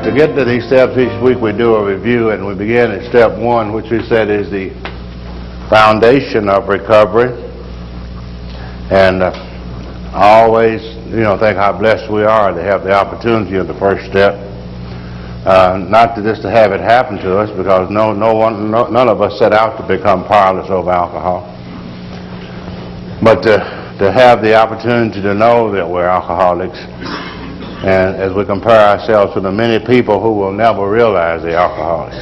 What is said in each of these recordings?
To get to these steps each week, we do a review, and we begin at step 1, which we said is the foundation of recovery. And I always, think how blessed we are to have the opportunity of the first step. Not just to have it happen to us, because none of us set out to become powerless over alcohol, but to have the opportunity to know that we're alcoholics, and as we compare ourselves to the many people who will never realize they're alcoholics.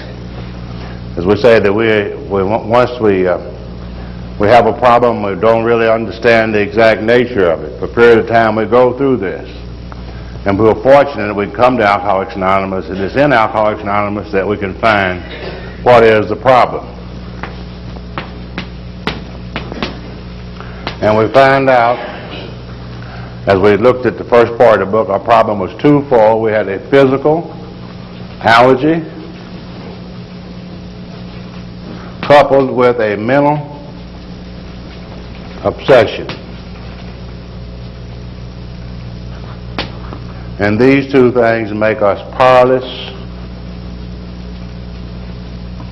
As we say that once we have a problem, we don't really understand the exact nature of it. For a period of time we go through this. And we were fortunate that we'd come to Alcoholics Anonymous, and it's in Alcoholics Anonymous that we can find what is the problem. And we find out, as we looked at the first part of the book, our problem was twofold. We had a physical allergy coupled with a mental obsession. And these two things make us powerless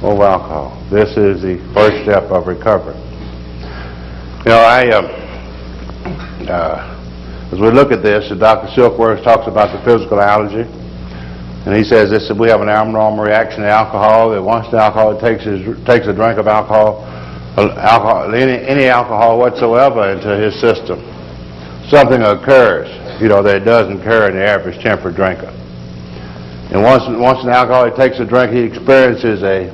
over alcohol. This is the first step of recovery. As we look at this, Dr. Silkworth talks about the physical allergy, and he says this: that we have an abnormal reaction to alcohol. That once the alcoholic takes a drink of alcohol, any alcohol whatsoever into his system, something occurs, that it doesn't occur in the average temperate drinker. And once an alcoholic takes a drink, he experiences a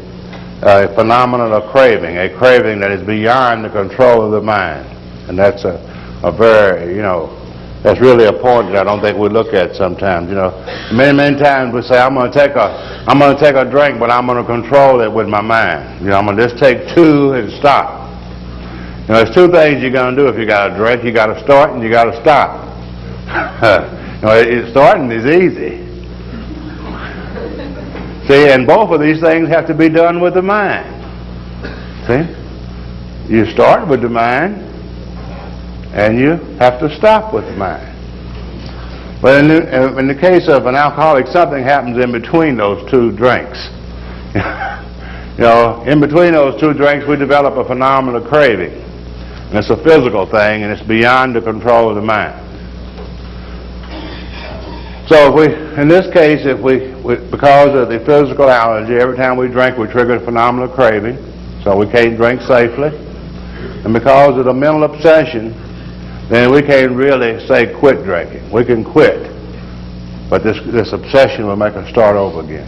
phenomenon of craving, a craving that is beyond the control of the mind. And that's a very, that's really important. I don't think we look at sometimes. Many times we say, I'm going to take a drink, but I'm going to control it with my mind. I'm going to just take 2 and stop. There's 2 things you're going to do if you got a drink. You got to start and you got to stop. Starting is easy. See, and both of these things have to be done with the mind. See? You start with the mind, and you have to stop with the mind. But in the case of an alcoholic, something happens in between those 2 drinks. In between those 2 drinks, we develop a phenomenon of craving. And it's a physical thing, and it's beyond the control of the mind. So in this case, because of the physical allergy, every time we drink, we trigger a phenomenon of craving, so we can't drink safely. And because of the mental obsession, then we can't really say quit drinking. We can quit, but this obsession will make us start over again.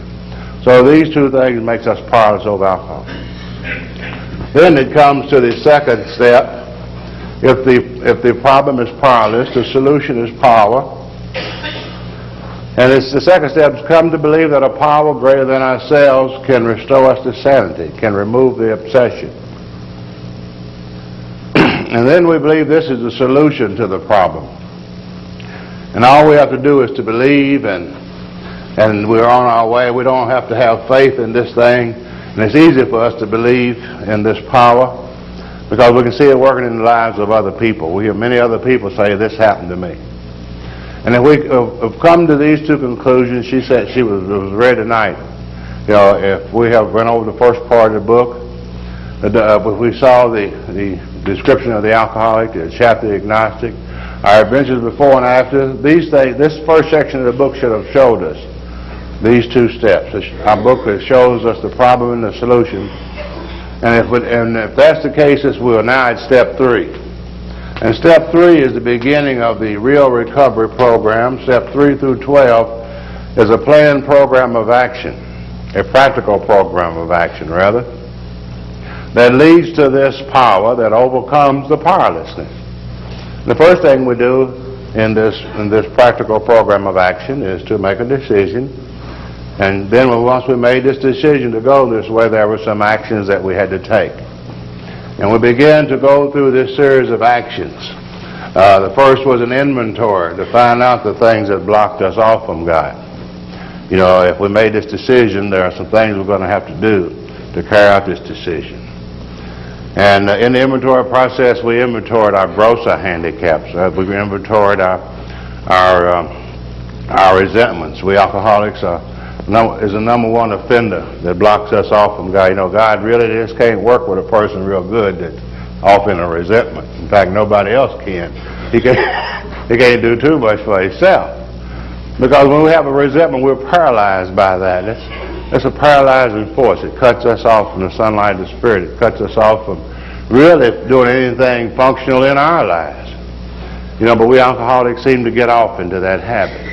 So these 2 things makes us powerless over alcohol. Then it comes to the second step. If the problem is powerless, the solution is power. And it's the second step is come to believe that a power greater than ourselves can restore us to sanity, can remove the obsession. And then we believe this is the solution to the problem. And all we have to do is to believe, and we're on our way. We don't have to have faith in this thing. And it's easy for us to believe in this power because we can see it working in the lives of other people. We hear many other people say, this happened to me. And if we have come to these 2 conclusions, she said it was read tonight. If we have run over the first part of the book, if we saw the description of the alcoholic, the chapter the agnostic, our adventures before and after, these things, this first section of the book should have showed us these 2 steps. Our book shows us the problem and the solution. And if that's the case, we're now at step 3. And step 3 is the beginning of the real recovery program. Step 3 through 12 is a planned program of action, a practical program of action, rather, that leads to this power that overcomes the powerlessness. The first thing we do in this practical program of action is to make a decision. And then once we made this decision to go this way, there were some actions that we had to take. And we began to go through this series of actions. The first was an inventory to find out the things that blocked us off from God. If we made this decision, there are some things we're going to have to do to carry out this decision. And in the inventory process, we inventoried our grosser handicaps. We inventoried our resentments. We alcoholics are is the number one offender that blocks us off from God. You know, God really just can't work with a person real good that's off in a resentment. In fact, nobody else can. He can't do too much for himself. Because when we have a resentment, we're paralyzed by that. It's a paralyzing force. It cuts us off from the sunlight of the Spirit. It cuts us off from really doing anything functional in our lives. You know, but we alcoholics seem to get off into that habit.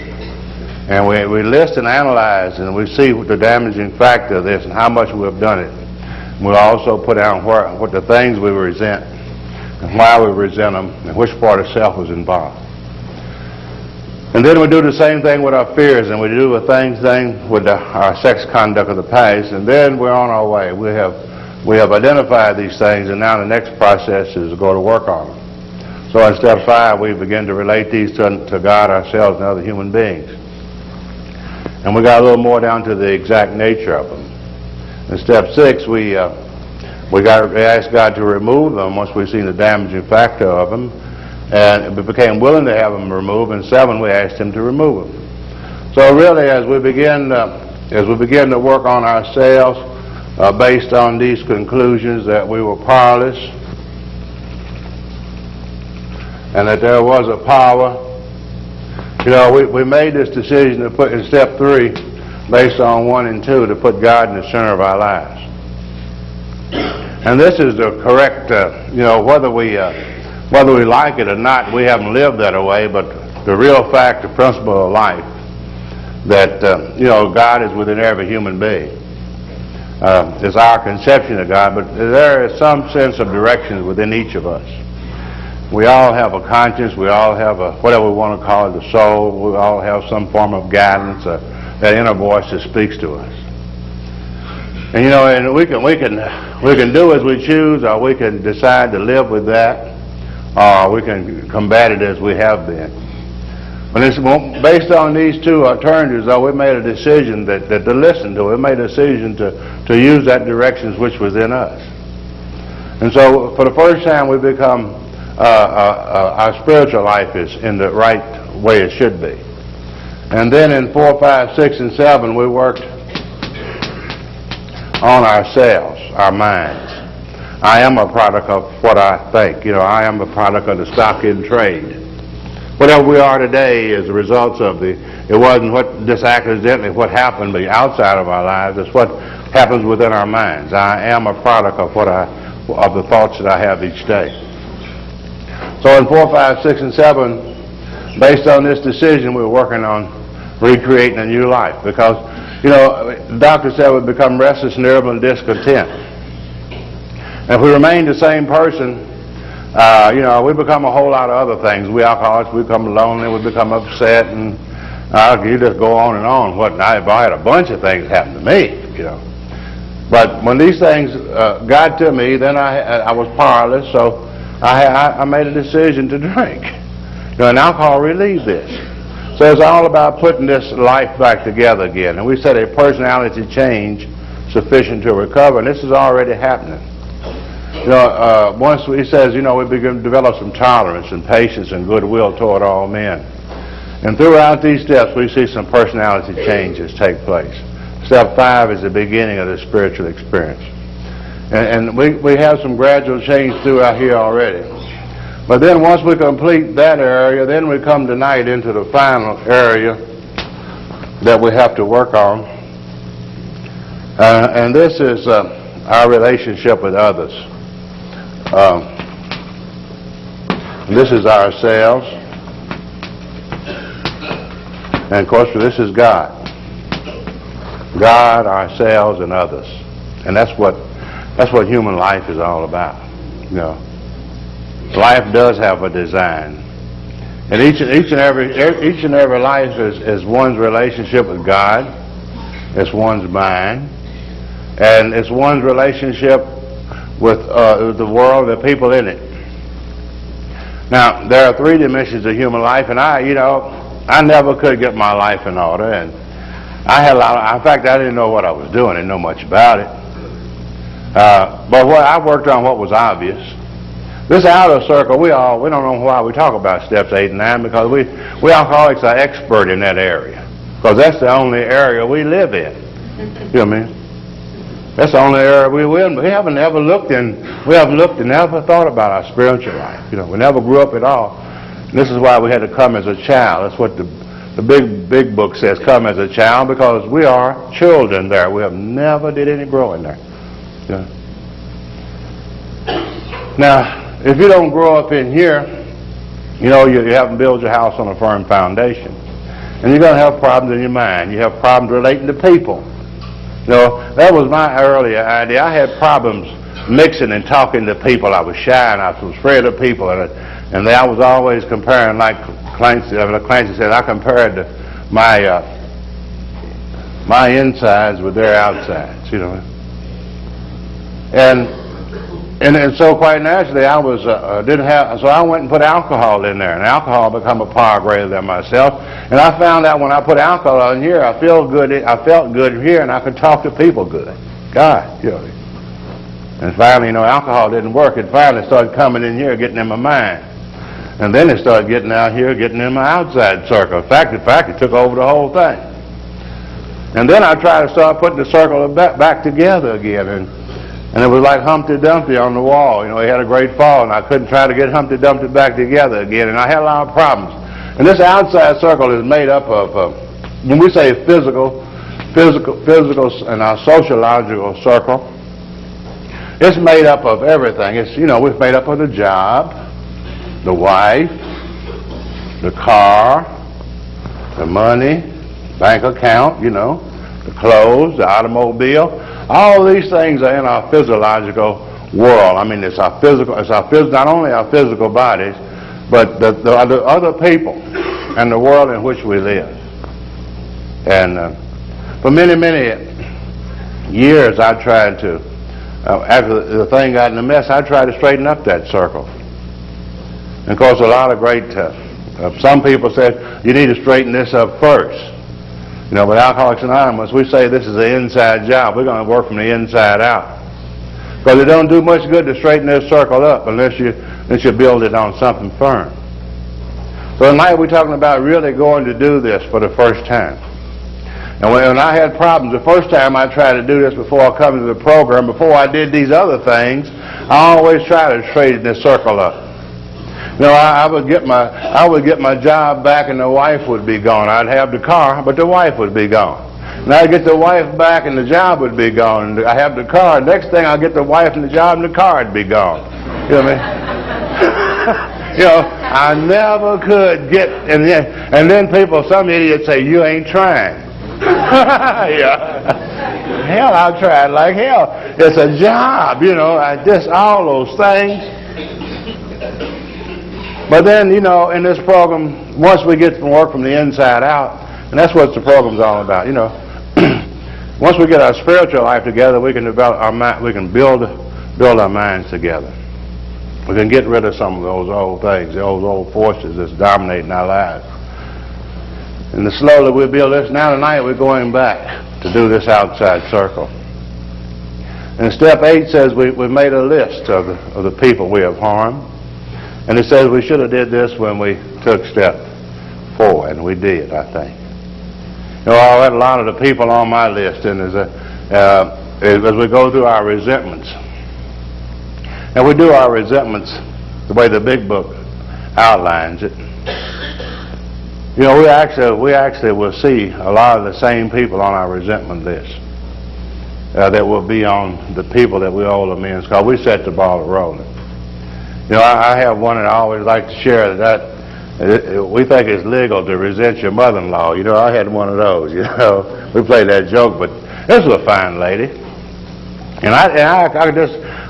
And we list and analyze, and we see what the damaging factor of this and how much we've done it. We'll also put down what the things we resent and why we resent them and which part of self was involved. And then we do the same thing with our fears, and we do the same thing with our sex conduct of the past, and then we're on our way. We have identified these things, and now the next process is to go to work on them. So in step 5, we begin to relate these to God, ourselves, and other human beings. And we got a little more down to the exact nature of them. In step 6, we asked God to remove them once we've seen the damaging factor of them, and we became willing to have them removed. In 7, we asked Him to remove them. So really, as we begin to work on ourselves based on these conclusions that we were powerless, and that there was a power. You know, we made this decision to put in step 3, based on 1 and 2, to put God in the center of our lives. And this is the correct, you know, whether we like it or not, we haven't lived that way, but the real fact, the principle of life, that, you know, God is within every human being. It's our conception of God, but there is some sense of direction within each of us. We all have a conscience. We all have a, whatever we want to call it, the soul. We all have some form of guidance, that inner voice that speaks to us. And you know, and we can do as we choose, or we can decide to live with that, or we can combat it as we have been. But it's based on these 2 alternatives, though, we made a decision that to listen to. We made a decision to use that direction which was in us. And so, for the first time, we become. Our spiritual life is in the right way it should be. And then in 4, 5, 6, and 7, we worked on ourselves, our minds. I am a product of what I think. You know, I am a product of the stock in trade. Whatever we are today is the results of it wasn't just accidentally what happened outside of our lives. It's what happens within our minds. I am a product of of the thoughts that I have each day. So in 4, 5, 6, and 7, based on this decision, we're working on recreating a new life. Because, you know, the doctor said we become restless, nervous, and discontent. And if we remain the same person, you know, we become a whole lot of other things. We alcoholics, we become lonely, we become upset, and you just go on and on. I had a bunch of things happen to me, you know. But when these things got to me, then I was powerless, so I made a decision to drink. You know, and alcohol relieved this. So it's all about putting this life back together again. And we said a personality change sufficient to recover, and this is already happening. You know, once he says, you know, we begin to develop some tolerance and patience and goodwill toward all men. And throughout these steps, we see some personality changes take place. Step 5 is the beginning of the spiritual experience. And we have some gradual change throughout here already. But then once we complete that area, then we come tonight into the final area that we have to work on. And this is our relationship with others. This is ourselves. And of course, this is God. God, ourselves, and others. And that's what human life is all about. You know, life does have a design, and each and every life is one's relationship with God. It's one's mind, and it's one's relationship with the world, the people in it. Now, there are 3 dimensions of human life, and I never could get my life in order, and I had a lot. In fact, I didn't know what I was doing. I didn't know much about it. But I worked on what was obvious. This outer circle, we don't know why we talk about steps 8 and 9, because we alcoholics are expert in that area. Because that's the only area we live in. You know what I mean? That's the only area we live in. We haven't looked and never thought about our spiritual life. You know, we never grew up at all. And this is why we had to come as a child. That's what the big book says, come as a child, because we are children there. We have never did any growing there. Yeah. Now, if you don't grow up in here, you know, you haven't built your house on a firm foundation. And you're going to have problems in your mind. You have problems relating to people. You know, that was my earlier idea. I had problems mixing and talking to people. I was shy and I was afraid of people. And I was always comparing, like Clancy said, I compared my insides with their outsides, you know. And so quite naturally, I was so I went and put alcohol in there, and alcohol become a power greater than myself. And I found out when I put alcohol in here, I felt good here, and I could talk to people good. God, you know. And finally, you know, alcohol didn't work. It finally started coming in here, getting in my mind. And then it started getting out here, getting in my outside circle. In fact, it took over the whole thing. And then I tried to start putting the circle back together again. And it was like Humpty Dumpty on the wall. You know, he had a great fall, and I couldn't try to get Humpty Dumpty back together again. And I had a lot of problems. And this outside circle is made up of, when we say physical and our sociological circle, it's made up of everything. It's, you know, it's made up of the job, the wife, the car, the money, bank account, you know, the clothes, the automobile. All these things are in our physiological world. I mean, it's not only our physical bodies, but the other people and the world in which we live. And for many, many years, I tried to, after the thing got in a mess, I tried to straighten up that circle. And of course, a lot of great, some people said, you need to straighten this up first. You know, but Alcoholics Anonymous, we say this is an inside job. We're going to work from the inside out. Because it don't do much good to straighten this circle up unless you build it on something firm. So tonight we're talking about really going to do this for the first time. And when I had problems, the first time I tried to do this before I come to the program, before I did these other things, I always try to straighten this circle up. You know, I would get my job back and the wife would be gone. I'd have the car, but the wife would be gone. And I'd get the wife back and the job would be gone. And I have the car. Next thing I'll get the wife and the job and the car would be gone. You know what I mean? You know, I never could get, and then people, some idiots say, you ain't trying. Yeah. Hell, I tried like hell. It's a job, you know, all those things. But then, you know, in this program, once we get to work from the inside out, and that's what the program's all about, you know. Once we get our spiritual life together, we can develop our mind, we can build our minds together. We can get rid of some of those old things, those old forces that's dominating our lives. And slowly we'll build this. Now tonight we're going back to do this outside circle. And step 8 says we've made a list of the people we have harmed. And it says we should have did this when we took step 4, and we did, I think. You know, I had a lot of the people on my list, and as we go through our resentments, and we do our resentments the way the big book outlines it. You know, we actually will see a lot of the same people on our resentment list that will be on the people that we owe amends, because we set the ball rolling. You know, I have one that I always like to share that we think it's legal to resent your mother-in-law. You know, I had one of those, you know. We played that joke, but this was a fine lady. And I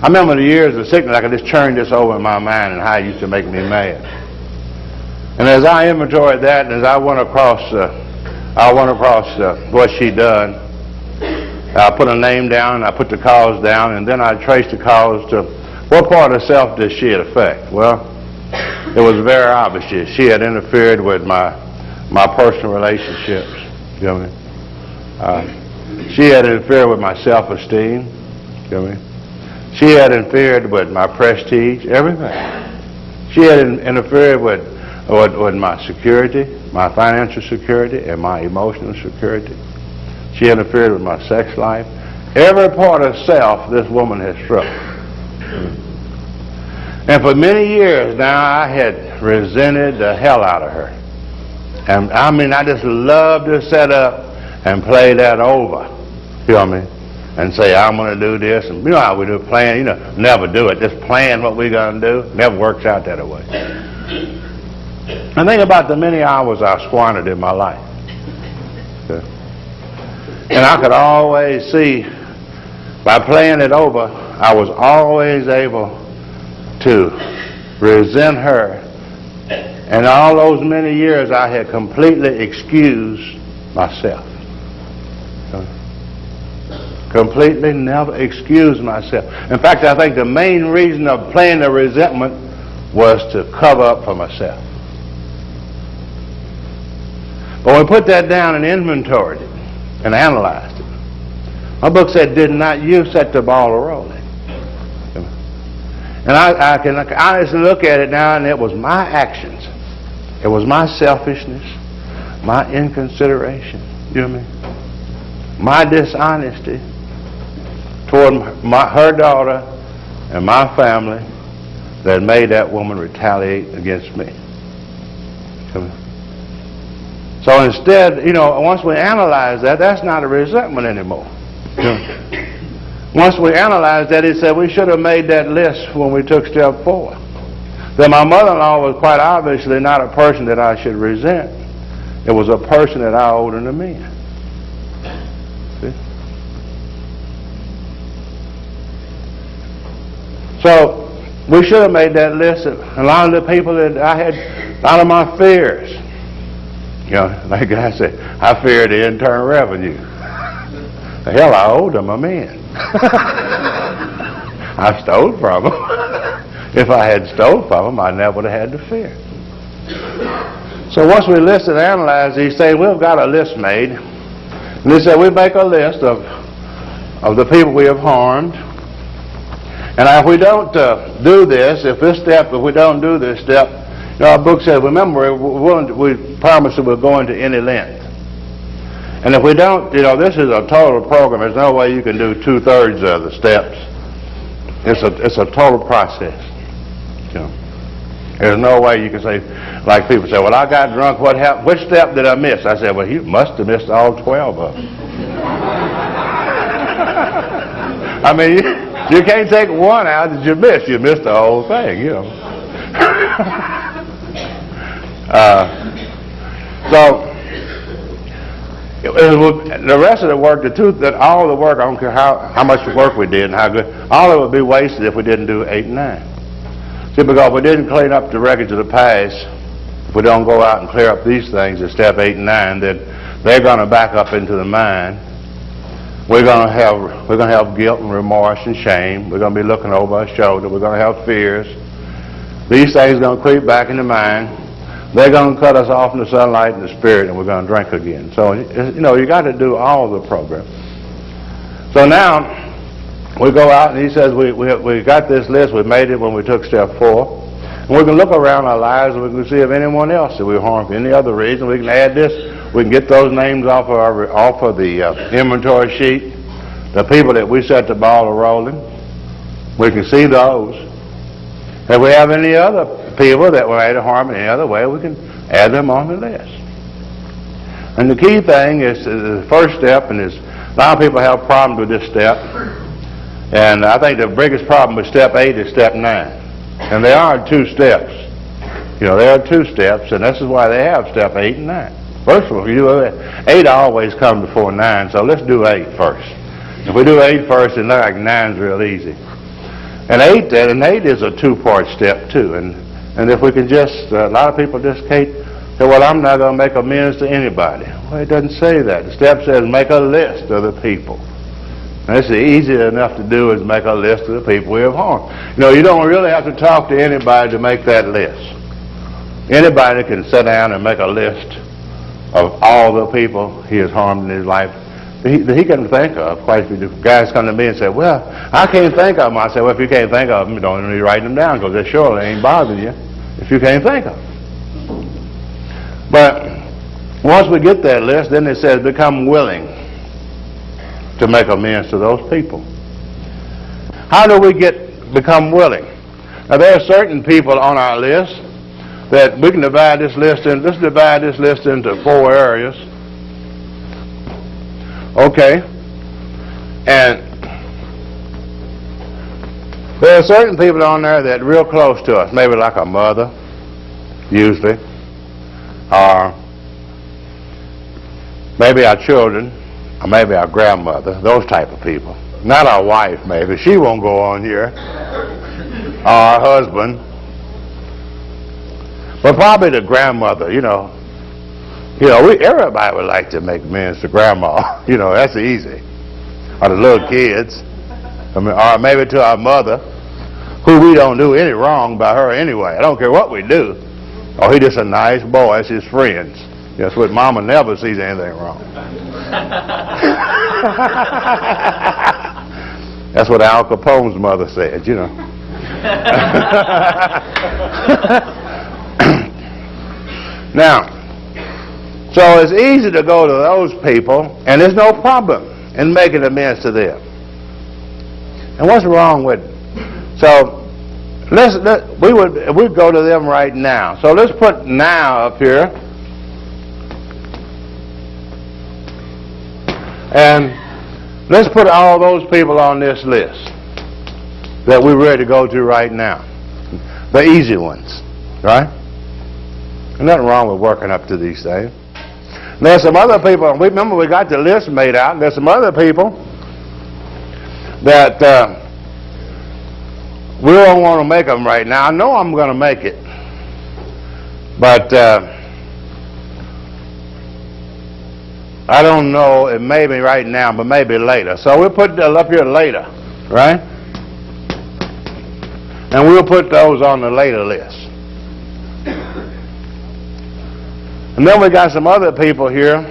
remember the years of sickness, I could just churn this over in my mind and how it used to make me mad. And as I inventoried that, and as I went across what she'd done, I put a name down, I put the cause down, and then I traced the cause to what part of self did she affect? Well, it was very obvious. She had interfered with my personal relationships. You know what I mean? She had interfered with my self-esteem. You know what I mean? She had interfered with my prestige, everything. She had interfered with with my security, my financial security, and my emotional security. She interfered with my sex life. Every part of self this woman has struck. And for many years now, I had resented the hell out of her. And I mean, I just loved to set up and play that over. You know what I mean? And say, I'm going to do this. And you know how we do plan, never do it. Just plan what we're going to do. Never works out that way. And think about the many hours I squandered in my life. Okay. And I could always see, by playing it over, I was always able to resent her. And all those many years I had completely excused myself. Completely never excused myself. In fact, I think the main reason of playing the resentment was to cover up for myself. But when we put that down and inventoried it and analyzed it, my book said, did not you set the ball rolling? And I can honestly look at it now, and it was my actions. It was my selfishness, my inconsideration, you know what I mean? My dishonesty toward her daughter and my family that made that woman retaliate against me. So instead, once we analyze that, that's not a resentment anymore. Once we analyzed that, he said we should have made that list when we took step 4. That my mother-in-law was quite obviously not a person that I should resent. It was a person that I owed an amends. See? So we should have made that list of a lot of the people that I had, a lot of my fears. Like I said, I feared the Internal Revenue. The hell, I owed them a man. I stole from them. If I had stole from them, I never would have had to fear. So once we listed and analyzed these things, we've got a list made. And he said we make a list of the people we have harmed. And if we don't do this, if we don't do this step, our book says, remember, we promise that we're going to any length. And if we don't, this is a total program. There's no way you can do 2/3 of the steps. It's a total process. There's no way you can say, like people say, well, I got drunk, what happened? Which step did I miss? I said, well, you must have missed all 12 of them. I mean, you can't take one out that you missed. You missed the whole thing, So the rest of the work, all the work, I don't care how much work we did and how good, all of it would be wasted if we didn't do 8 and 9. See, because if we didn't clean up the wreckage of the past, if we don't go out and clear up these things at step 8 and 9, then they're going to back up into the mind. We're going to have guilt and remorse and shame. We're going to be looking over our shoulder. We're going to have fears. These things are going to creep back in the mind. They're going to cut us off from the sunlight and the spirit, and we're going to drink again. So, you got to do all the program. So now, we go out, and he says, we got this list. We made it when we took step 4. And we can look around our lives, and we can see if anyone else that we harmed for any other reason. We can add this. We can get those names off of the inventory sheet. The people that we set the ball rolling, we can see those. If we have any other people that were made a harm in any other way, we can add them on the list. And the key thing is the first step, and a lot of people have problems with this step. And I think the biggest problem with step 8 is step 9. And there are 2 steps. There are 2 steps, and this is why they have step 8 and 9. First of all, if you do 8 always comes before 9, so let's do 8 first. If we do 8 first, then like 9's real easy. And 8 is a 2-part step too. And if we can just, a lot of people just can't say, well, I'm not going to make amends to anybody. Well, it doesn't say that. The step says make a list of the people. And it's easy enough to do is make a list of the people we have harmed. You don't really have to talk to anybody to make that list. Anybody can sit down and make a list of all the people he has harmed in his life that he can think of. Quite a few guys come to me and say, well, I can't think of them. I say, well, if you can't think of them, you don't need to write them down, because they surely ain't bothering you if you can't think of them. But once we get that list, then it says become willing to make amends to those people. How do we become willing? Now there are certain people on our list that we can divide this list in. Let's divide this list into 4 areas. Okay. And there are certain people on there that are real close to us, maybe like a mother, usually, or maybe our children, or maybe our grandmother, those type of people. Not our wife, maybe. She won't go on here. Or our husband. But probably the grandmother, everybody would like to make amends to grandma. That's easy. Or the little kids. Or maybe to our mother, who we don't do any wrong by her anyway. I don't care what we do. Oh, he's just a nice boy. That's his friends. That's what Mama never sees anything wrong. That's what Al Capone's mother said, Now, so it's easy to go to those people, and there's no problem in making amends to them. And what's wrong with it? So we'd go to them right now. So let's put now up here. And let's put all those people on this list that we're ready to go to right now. The easy ones, right? There's nothing wrong with working up to these things. There's some other people, remember we got the list made out, there's some other people that we don't want to make them right now. I know I'm going to make it, but I don't know, it may be right now, but maybe later. So we'll put that up here later, right? And we'll put those on the later list. And then we got some other people here.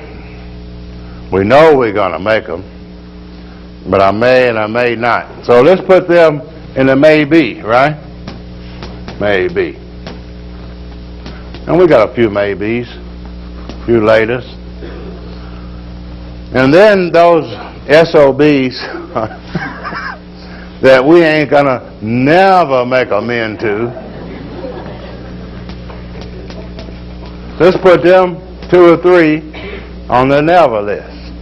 We know we're going to make them, but I may and I may not. So let's put them in the maybe, right? Maybe. And we got a few maybes, a few laters. And then those SOBs that we ain't going to never make amends to. Let's put them 2 or 3 on the never list.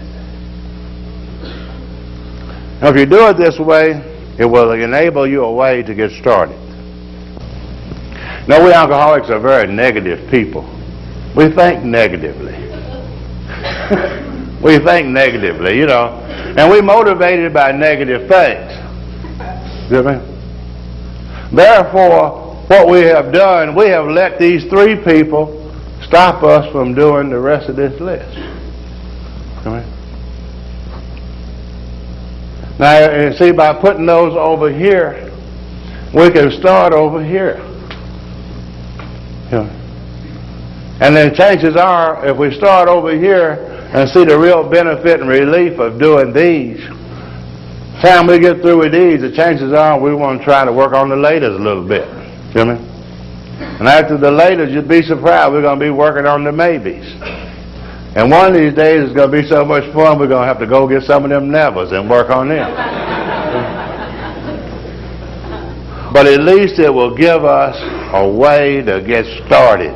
Now, if you do it this way, it will enable you a way to get started. Now, we alcoholics are very negative people. We think negatively. We think negatively, and we're motivated by negative things. You know what I mean? Therefore, what we have done, we have let these 3 people stop us from doing the rest of this list. Right? Now, you see, by putting those over here, we can start over here. And then chances are, if we start over here and see the real benefit and relief of doing these, time we get through with these, the chances are we want to try to work on the laters a little bit. You know what I mean? And after the laters, you'd be surprised, we're going to be working on the maybes. And one of these days, it's going to be so much fun, we're going to have to go get some of them nevers and work on them. But at least it will give us a way to get started.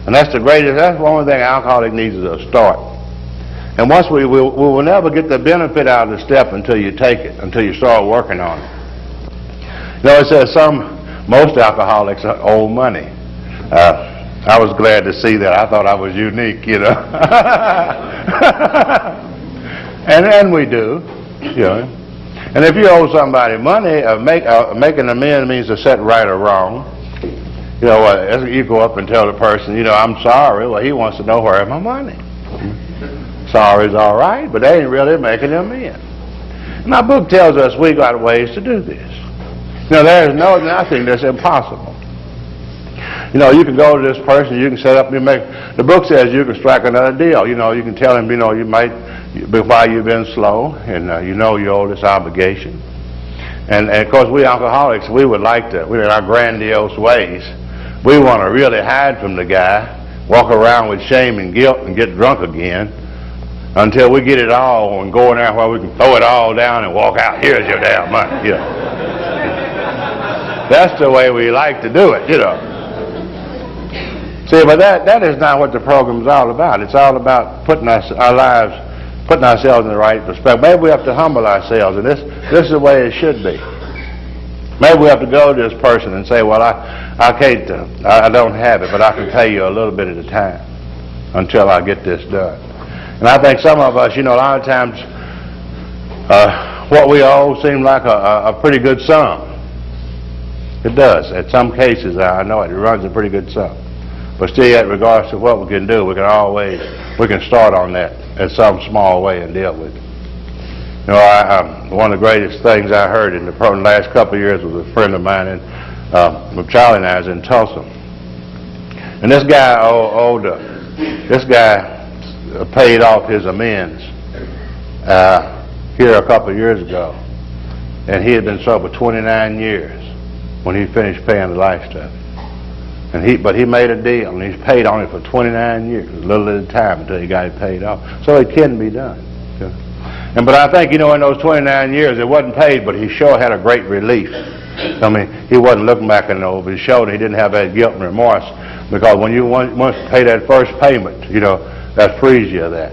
And that's that's one thing an alcoholic needs is a start. And once we will never get the benefit out of the step until you take it, until you start working on it. It says most alcoholics owe money. I was glad to see that. I thought I was unique, and we do, And if you owe somebody money, making amends means to set right or wrong. You go up and tell the person, I'm sorry. Well, he wants to know where's my money. Sorry's all right, but they ain't really making them in. My book tells us we got ways to do this. There is nothing that's impossible. You can go to this person, you can set up, the book says you can strike another deal. You can tell him, you might, why you've been slow, and you owe this obligation. And of course, we alcoholics, we would like to, in our grandiose ways, we want to really hide from the guy walk around with shame and guilt and get drunk again until we get it all and go in there where we can throw it all down and walk out. Here's your damn money. You know. That's the way we like to do it, you know. See, but that is not what the program's all about. It's all about putting our lives, putting ourselves in the right perspective. Maybe we have to humble ourselves, and this is the way it should be. Maybe we have to go to this person and say, well, I can't, I don't have it, but I can pay you a little bit at a time until I get this done. And I think some of us, you know, a lot of times what we owe seems like a pretty good sum. It does. In some cases, I know it runs a pretty good sum. But still, yet, regardless of what we can do, we can start on that in some small way and deal with it. You know, one of the greatest things I heard in the last couple of years was a friend of mine, Charlie and I was in Tulsa. And this guy paid off his amends here a couple of years ago. And he had been sober 29 years when he finished paying the life stuff. But he made a deal, and he's paid on it for 29 years, a little at a time until he got it paid off. So it can be done. But I think, you know, in those 29 years, it wasn't paid, but he sure had a great relief. I mean, he wasn't looking back over his shoulder. He didn't have that guilt and remorse, because when you once pay that first payment, you know, that frees you of that.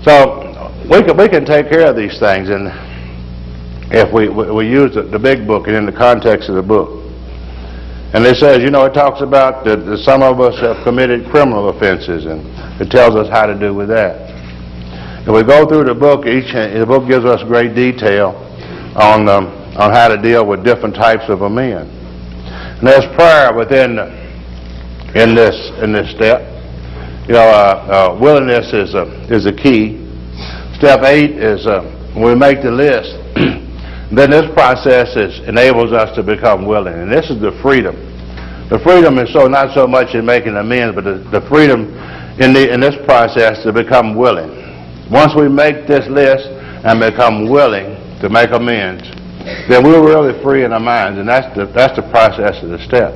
So we can take care of these things, and if we use the big book and in the context of the book. And it says, you know, it talks about that some of us have committed criminal offenses, and it tells us how to do with that. If we go through the book, the book gives us great detail on how to deal with different types of amends. And there's prayer in this step. You know, willingness is a key. Step 8 is when we make the list. Then this process enables us to become willing, and this is the freedom. The freedom is not so much in making amends, but the freedom in this process to become willing. Once we make this list and become willing to make amends, then we're really free in our minds, and that's the process of the step.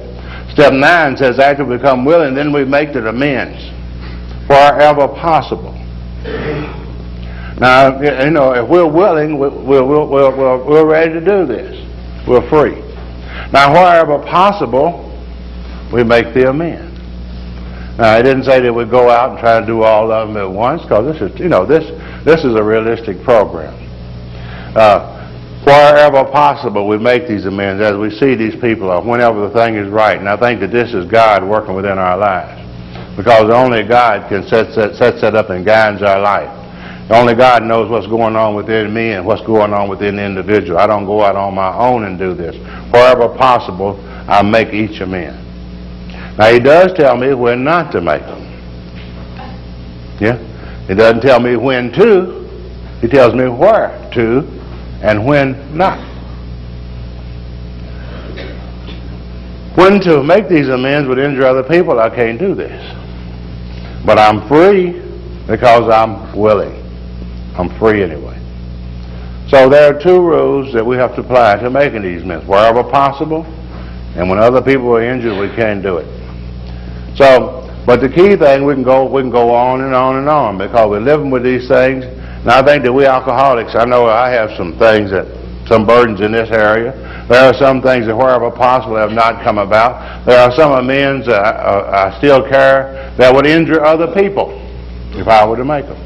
Step 9 says after we become willing, then we make the amends wherever possible. Now, you know, if we're willing, we're ready to do this. We're free. Now, wherever possible, we make the amends. Now, I didn't say that we go out and try to do all of them at once, because this is, you know, this is a realistic program. Wherever possible, we make these amends as we see these people, or whenever the thing is right. And I think that this is God working within our lives, because only God can set that up and guides our life. Only God knows what's going on within me and what's going on within the individual. I don't go out on my own and do this. Wherever possible, I make each amend. Now, he does tell me when not to make them. Yeah? He doesn't tell me when to. He tells me where to and when not. When to make these amends would injure other people, I can't do this. But I'm free because I'm willing. I'm free anyway. So there are 2 rules that we have to apply to making these amends. Wherever possible, and when other people are injured, we can't do it. So, but the key thing, we can go on and on and on, because we're living with these things. And I think that we alcoholics, I know I have some burdens in this area. There are some things that wherever possible have not come about. There are some amends I still carry that would injure other people if I were to make them.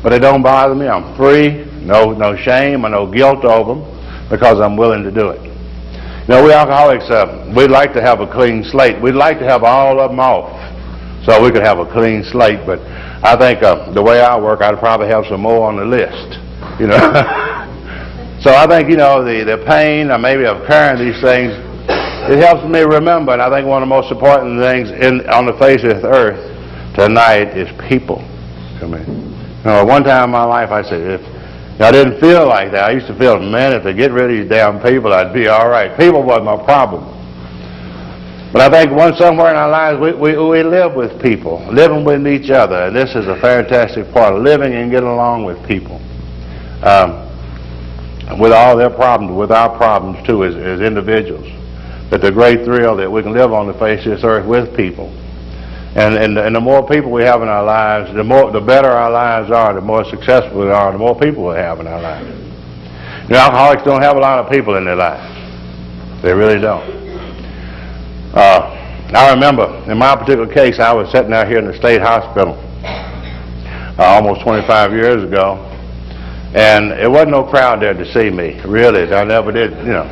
But they don't bother me. I'm free, no shame or no guilt over them, because I'm willing to do it. You know, we alcoholics, we'd like to have a clean slate. We'd like to have all of them off so we could have a clean slate. But I think the way I work, I'd probably have some more on the list, you know. So I think, you know, the pain or maybe of carrying these things, it helps me remember. And I think one of the most important things on the face of this earth tonight is people. I mean, you know, one time in my life I said, if I didn't feel like that, I used to feel, man, if I get rid of these damn people, I'd be all right. People wasn't my problem. But I think somewhere in our lives, we live with people, living with each other. And this is a fantastic part of living and getting along with people. With all their problems, with our problems too as individuals. but the great thrill that we can live on the face of this earth with people. And the more people we have in our lives, the better our lives are, the more successful we are, the more people we have in our lives. You know, alcoholics don't have a lot of people in their lives. They really don't. I remember, in my particular case, I was sitting out here in the state hospital almost 25 years ago, and there wasn't no crowd there to see me, really. I never did, you know.